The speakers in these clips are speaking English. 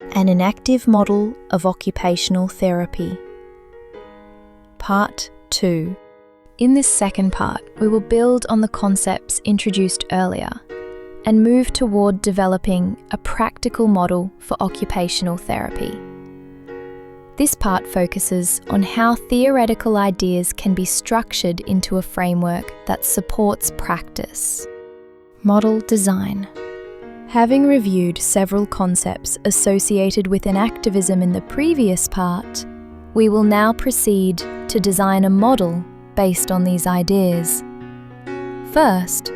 An enactive model of occupational therapy. Part 2. In this second part, we will build on the concepts introduced earlier and move toward developing a practical model for occupational therapy. This part focuses on how theoretical ideas can be structured into a framework that supports practice. Model design. Having reviewed several concepts associated with enactivism in the previous part, we will now proceed to design a model based on these ideas. First,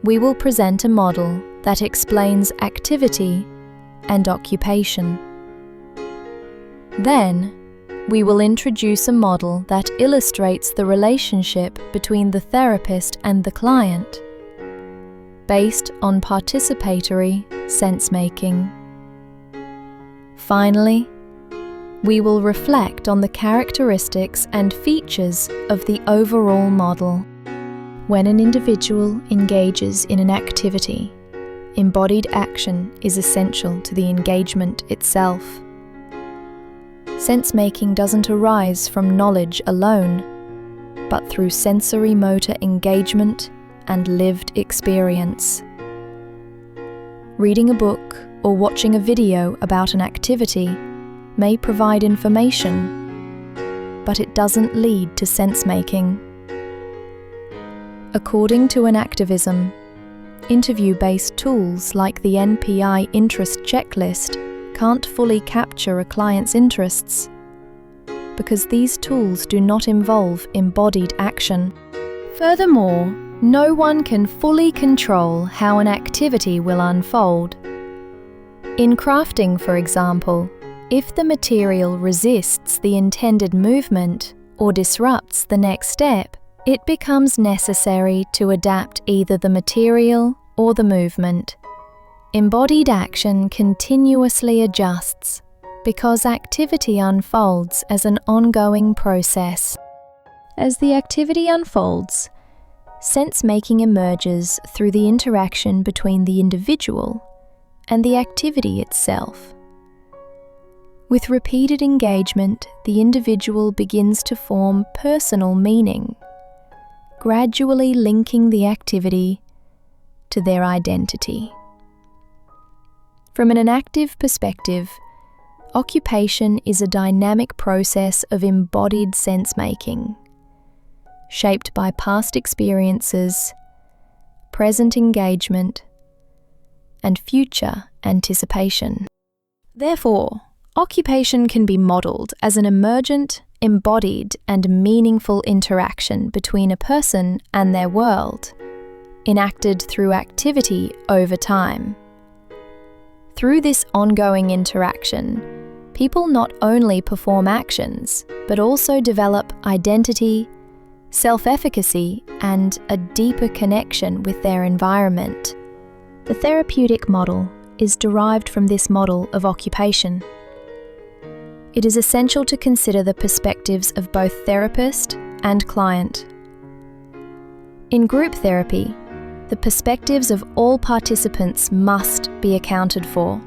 we will present a model that explains activity and occupation. Then, we will introduce a model that illustrates the relationship between the therapist and the client, based on participatory sense-making. Finally, we will reflect on the characteristics and features of the overall model. When an individual engages in an activity, embodied action is essential to the engagement itself. Sense-making doesn't arise from knowledge alone, but through sensory-motor engagement and lived experience. Reading a book or watching a video about an activity may provide information, but it doesn't lead to sense-making. According to enactivism, interview-based tools like the NPI interest checklist can't fully capture a client's interests, because these tools do not involve embodied action. Furthermore, no one can fully control how an activity will unfold. In crafting, for example, if the material resists the intended movement or disrupts the next step, it becomes necessary to adapt either the material or the movement. Embodied action continuously adjusts because activity unfolds as an ongoing process. As the activity unfolds, sense-making emerges through the interaction between the individual and the activity itself. With repeated engagement, the individual begins to form personal meaning, gradually linking the activity to their identity. From an enactive perspective, occupation is a dynamic process of embodied sense-making, shaped by past experiences, present engagement, and future anticipation. Therefore, occupation can be modelled as an emergent, embodied, and meaningful interaction between a person and their world, enacted through activity over time. Through this ongoing interaction, people not only perform actions, but also develop identity, self-efficacy, and a deeper connection with their environment. The therapeutic model is derived from this model of occupation. It is essential to consider the perspectives of both therapist and client. In group therapy, the perspectives of all participants must be accounted for.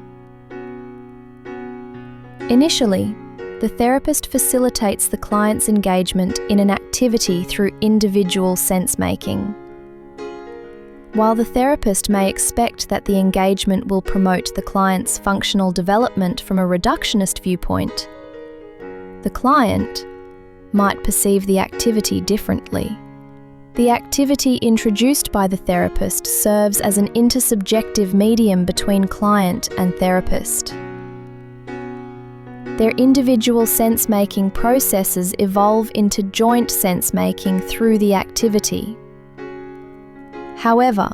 Initially, the therapist facilitates the client's engagement in an activity through individual sense-making. While the therapist may expect that the engagement will promote the client's functional development from a reductionist viewpoint, the client might perceive the activity differently. The activity introduced by the therapist serves as an intersubjective medium between client and therapist. Their individual sense-making processes evolve into joint sense-making through the activity. However,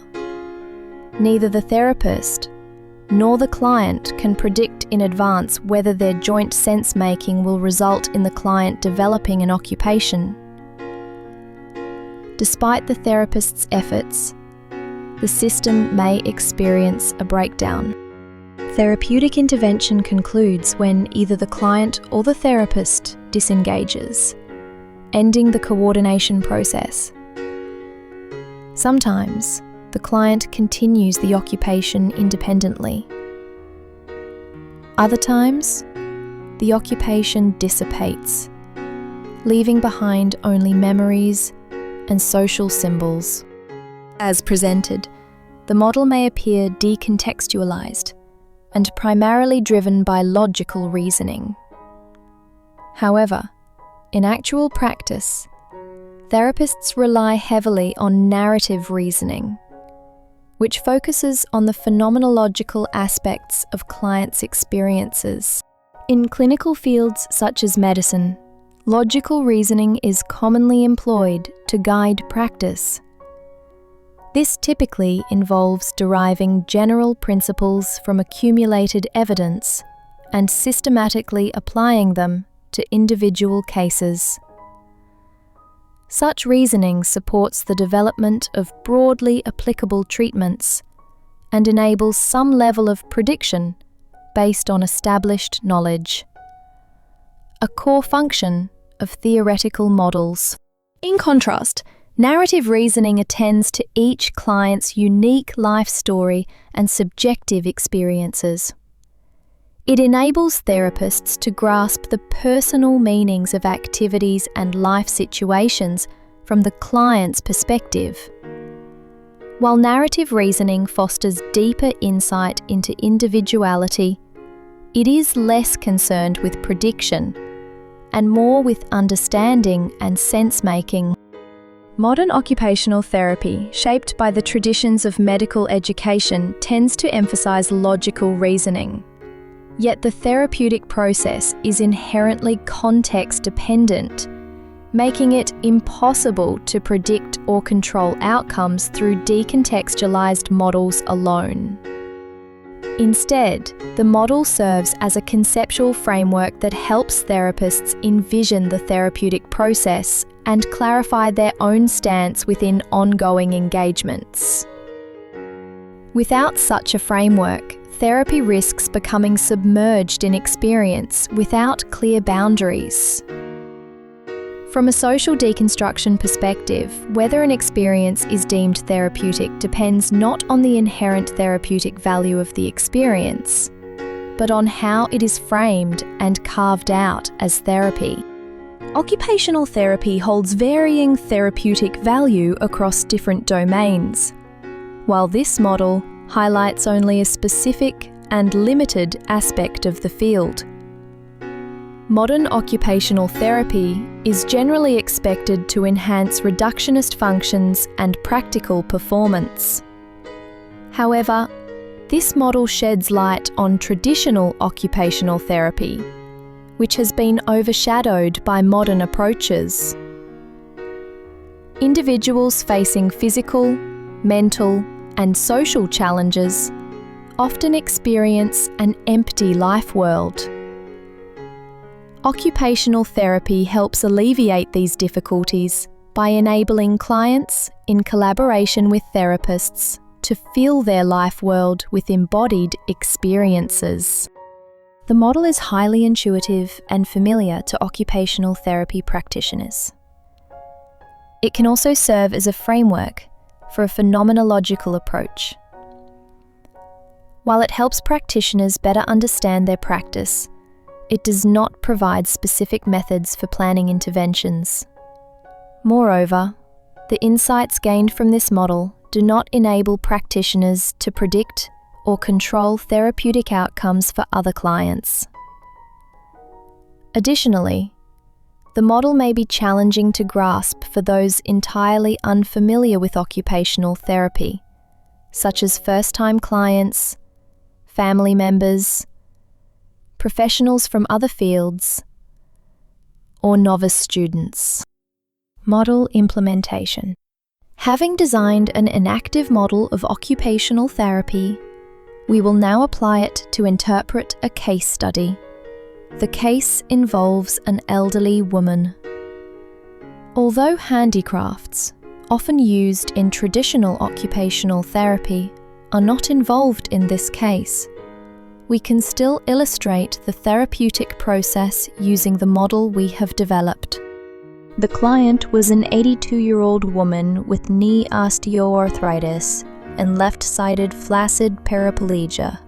neither the therapist nor the client can predict in advance whether their joint sense-making will result in the client developing an occupation. Despite the therapist's efforts, the system may experience a breakdown. Therapeutic intervention concludes when either the client or the therapist disengages, ending the coordination process. Sometimes, the client continues the occupation independently. Other times, the occupation dissipates, leaving behind only memories and social symbols. As presented, the model may appear decontextualized and primarily driven by logical reasoning. However, in actual practice, therapists rely heavily on narrative reasoning, which focuses on the phenomenological aspects of clients' experiences. In clinical fields such as medicine, logical reasoning is commonly employed to guide practice. This typically involves deriving general principles from accumulated evidence and systematically applying them to individual cases. Such reasoning supports the development of broadly applicable treatments and enables some level of prediction based on established knowledge, a core function of theoretical models. In contrast, narrative reasoning attends to each client's unique life story and subjective experiences. It enables therapists to grasp the personal meanings of activities and life situations from the client's perspective. While narrative reasoning fosters deeper insight into individuality, it is less concerned with prediction and more with understanding and sense-making. Modern occupational therapy, shaped by the traditions of medical education, tends to emphasize logical reasoning. Yet the therapeutic process is inherently context-dependent, making it impossible to predict or control outcomes through decontextualized models alone. Instead, the model serves as a conceptual framework that helps therapists envision the therapeutic process and clarify their own stance within ongoing engagements. Without such a framework, therapy risks becoming submerged in experience without clear boundaries. From a social deconstruction perspective, whether an experience is deemed therapeutic depends not on the inherent therapeutic value of the experience, but on how it is framed and carved out as therapy. Occupational therapy holds varying therapeutic value across different domains, while this model highlights only a specific and limited aspect of the field. Modern occupational therapy is generally expected to enhance reductionist functions and practical performance. However, this model sheds light on traditional occupational therapy, which has been overshadowed by modern approaches. Individuals facing physical, mental, and social challenges often experience an empty life world. Occupational therapy helps alleviate these difficulties by enabling clients, in collaboration with therapists, to fill their life world with embodied experiences. The model is highly intuitive and familiar to occupational therapy practitioners. It can also serve as a framework for a phenomenological approach. While it helps practitioners better understand their practice, it does not provide specific methods for planning interventions. Moreover, the insights gained from this model do not enable practitioners to predict or control therapeutic outcomes for other clients. Additionally, the model may be challenging to grasp for those entirely unfamiliar with occupational therapy, such as first-time clients, family members, professionals from other fields, or novice students. Model implementation. Having designed an enactive model of occupational therapy, we will now apply it to interpret a case study. The case involves an elderly woman. Although handicrafts, often used in traditional occupational therapy, are not involved in this case, we can still illustrate the therapeutic process using the model we have developed. The client was an 82-year-old woman with knee osteoarthritis and left-sided flaccid paraplegia.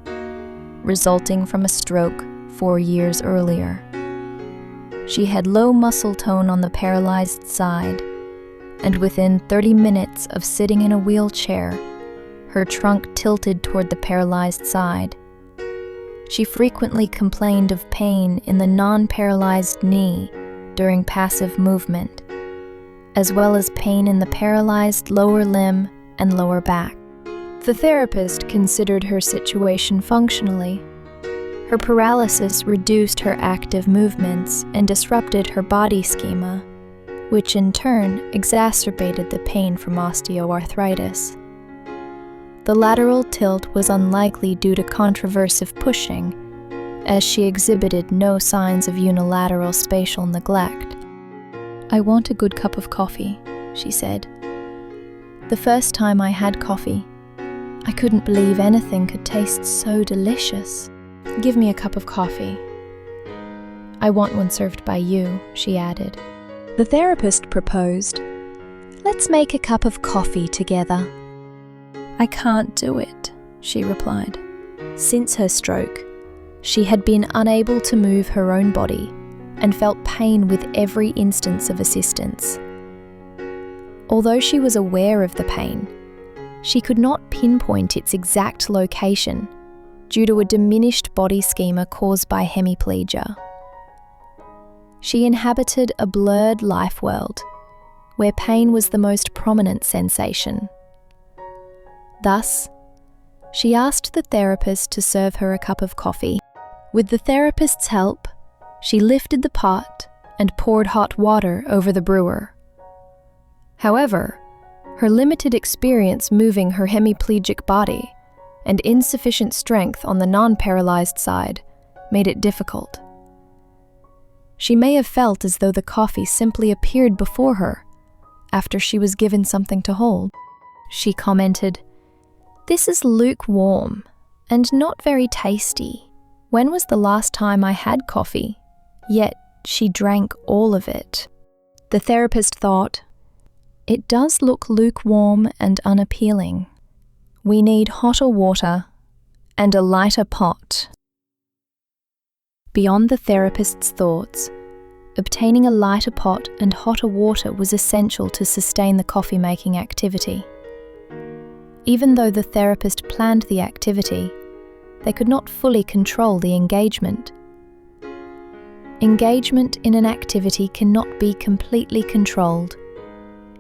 resulting from a stroke 4 years earlier. She had low muscle tone on the paralyzed side, and within 30 minutes of sitting in a wheelchair, her trunk tilted toward the paralyzed side. She frequently complained of pain in the non-paralyzed knee during passive movement, as well as pain in the paralyzed lower limb and lower back. The therapist considered her situation functionally. Her paralysis reduced her active movements and disrupted her body schema, which in turn exacerbated the pain from osteoarthritis. The lateral tilt was unlikely due to controversive pushing, as she exhibited no signs of unilateral spatial neglect. "I want a good cup of coffee," she said. "The first time I had coffee, I couldn't believe anything could taste so delicious. Give me a cup of coffee. I want one served by you," she added. The therapist proposed, "Let's make a cup of coffee together." "I can't do it," she replied. Since her stroke, she had been unable to move her own body and felt pain with every instance of assistance. Although she was aware of the pain, she could not pinpoint its exact location due to a diminished body schema caused by hemiplegia. She inhabited a blurred life world where pain was the most prominent sensation. Thus, she asked the therapist to serve her a cup of coffee. With the therapist's help, she lifted the pot and poured hot water over the brewer. However, her limited experience moving her hemiplegic body and insufficient strength on the non-paralyzed side made it difficult. She may have felt as though the coffee simply appeared before her after she was given something to hold. She commented, "This is lukewarm and not very tasty. When was the last time I had coffee?" Yet she drank all of it. The therapist thought, "It does look lukewarm and unappealing. We need hotter water and a lighter pot." Beyond the therapist's thoughts, obtaining a lighter pot and hotter water was essential to sustain the coffee-making activity. Even though the therapist planned the activity, they could not fully control the engagement. Engagement in an activity cannot be completely controlled,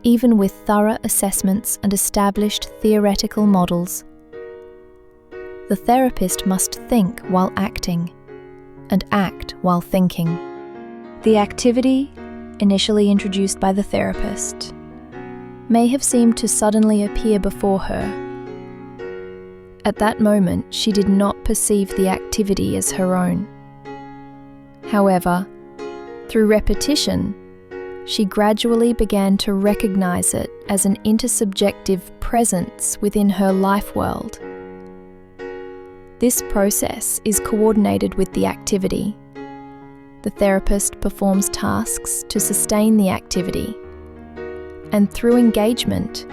even with thorough assessments and established theoretical models. The therapist must think while acting, and act while thinking. The activity, initially introduced by the therapist, may have seemed to suddenly appear before her. At that moment, she did not perceive the activity as her own. However, through repetition, she gradually began to recognize it as an intersubjective presence within her life world. This process is coordinated with the activity. The therapist performs tasks to sustain the activity, and through engagement,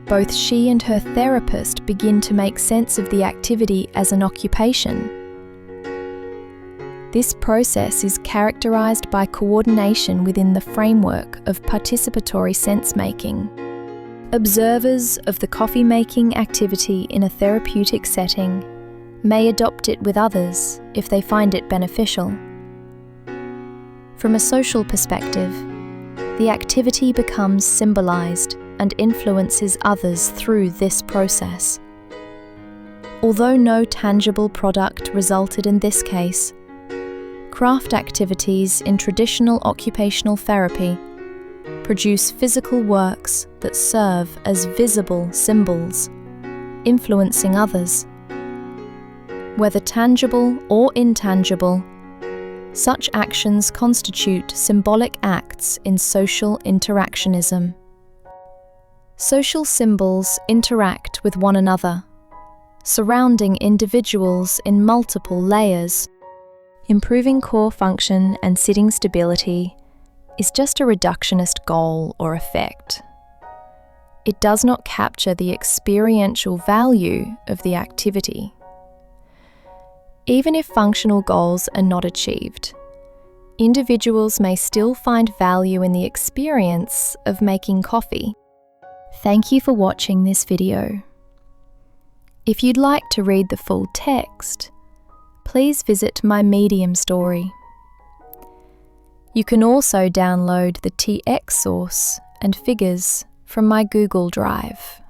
both she and her therapist begin to make sense of the activity as an occupation. This process is characterized by coordination within the framework of participatory sense-making. Observers of the coffee-making activity in a therapeutic setting may adopt it with others if they find it beneficial. From a social perspective, the activity becomes symbolized and influences others through this process. Although no tangible product resulted in this case, craft activities in traditional occupational therapy produce physical works that serve as visible symbols, influencing others. Whether tangible or intangible, such actions constitute symbolic acts in social interactionism. Social symbols interact with one another, surrounding individuals in multiple layers. Improving core function and sitting stability is just a reductionist goal or effect. It does not capture the experiential value of the activity. Even if functional goals are not achieved, individuals may still find value in the experience of making coffee. Thank you for watching this video. If you'd like to read the full text, please visit my Medium story. You can also download the TX source and figures from my Google Drive.